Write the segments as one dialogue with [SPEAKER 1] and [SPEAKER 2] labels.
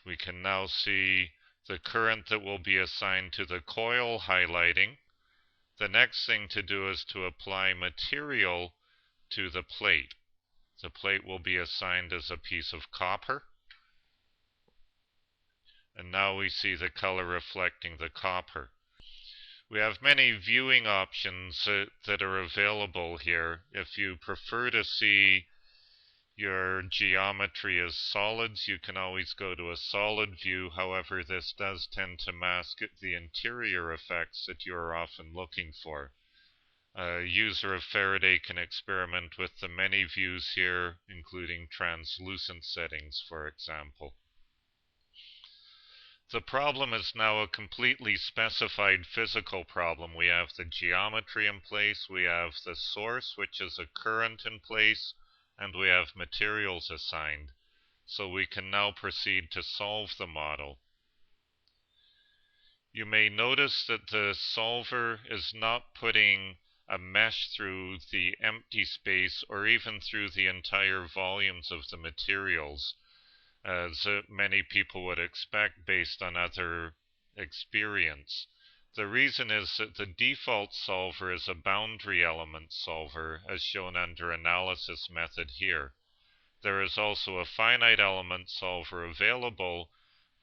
[SPEAKER 1] We can now see the current that will be assigned to the coil highlighting. The next thing to do is to apply material to the plate. The plate will be assigned as a piece of copper. And now we see the color reflecting the copper. We have many viewing options that are available here. If you prefer to see your geometry as solids, you can always go to a solid view. However, this does tend to mask the interior effects that you are often looking for. A user of Faraday can experiment with the many views here, including translucent settings, for example. The problem is now a completely specified physical problem. We have the geometry in place, we have the source, which is a current in place, and we have materials assigned. So we can now proceed to solve the model. You may notice that the solver is not putting a mesh through the empty space or even through the entire volumes of the materials, as many people would expect based on other experience. The reason is that the default solver is a boundary element solver, as shown under analysis method here. There is also a finite element solver available,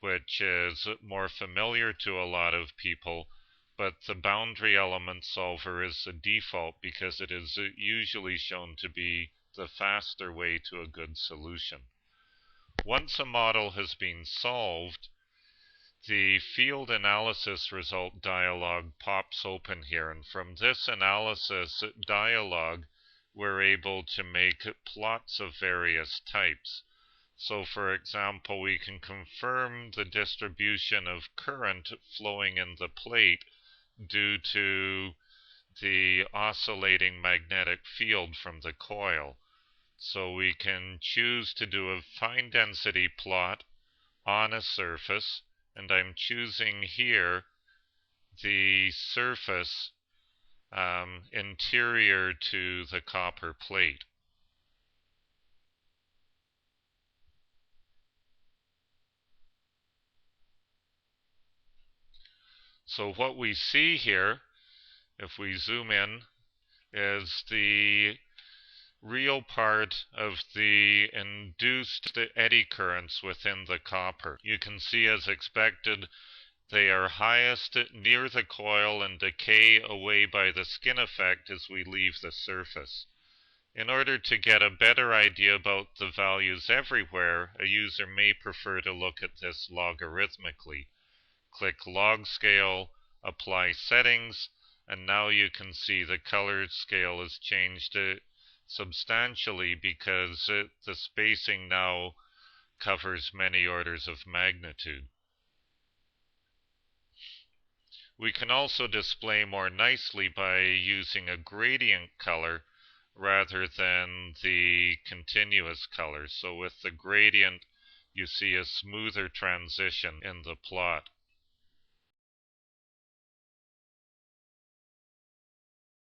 [SPEAKER 1] which is more familiar to a lot of people, but the boundary element solver is the default because it is usually shown to be the faster way to a good solution. Once a model has been solved, the field analysis result dialog pops open here, and from this analysis dialog we're able to make plots of various types. So for example, we can confirm the distribution of current flowing in the plate due to the oscillating magnetic field from the coil. So we can choose to do a fine density plot on a surface, and I'm choosing here the surface interior to the copper plate. So what we see here, if we zoom in, is the real part of the induced eddy currents within the copper. You can see, as expected, they are highest near the coil and decay away by the skin effect as we leave the surface. In order to get a better idea about the values everywhere, a user may prefer to look at this logarithmically. Click log scale, apply settings, and now you can see the color scale is changed substantially because the spacing now covers many orders of magnitude. We can also display more nicely by using a gradient color rather than the continuous color. So with the gradient, you see a smoother transition in the plot.